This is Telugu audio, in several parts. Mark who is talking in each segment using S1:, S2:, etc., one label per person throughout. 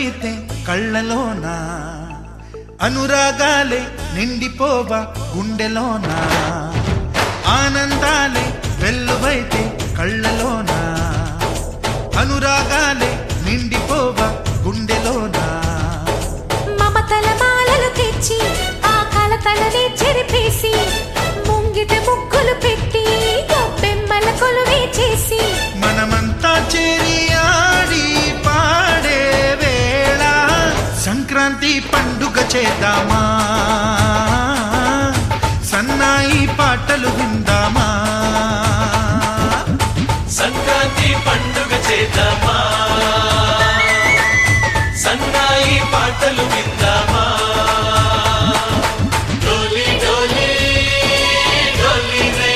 S1: వెల్లువైతే కళ్ళలోన, అనురాగాలే నిండిపోవా గుండెలోన, ఆనందాలే వెల్లువైతే కళ్ళలోన, అనురాగాలే నిండిపోవా గుండెలోన.
S2: మమతల మాలలు తెచ్చి ఆ కలతలనే చెరిపేసి, ముంగిట ముగ్గులు పెట్టి గొప్పెమ్మల కొలువే చేసి,
S1: మనమంతా చేరి ఆడి పాడే వేళ సంక్రాంతి పండుగ చేద్దామా, సన్నాయి పాటలు విందామా,
S3: సంక్రాంతి పండుగ చేద్దామా, సన్నాయి పాటలు విందామా. డోలి డోలి డోలి రే,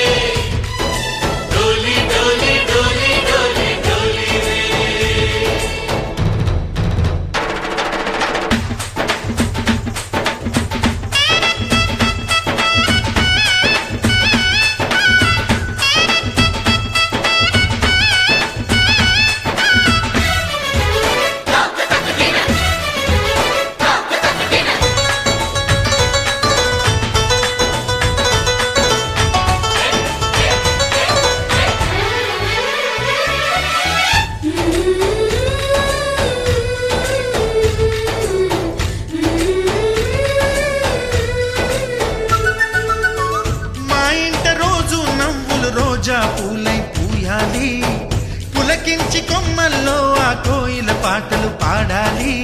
S3: డోలి డోలి డోలి డోలి డోలి రే.
S1: మా ఇంట రోజు నవ్వులు రోజా పూలై పూయాలి, పులకించి కొమ్మల్లో ఆ కోయిల పాటలు పాడాలి.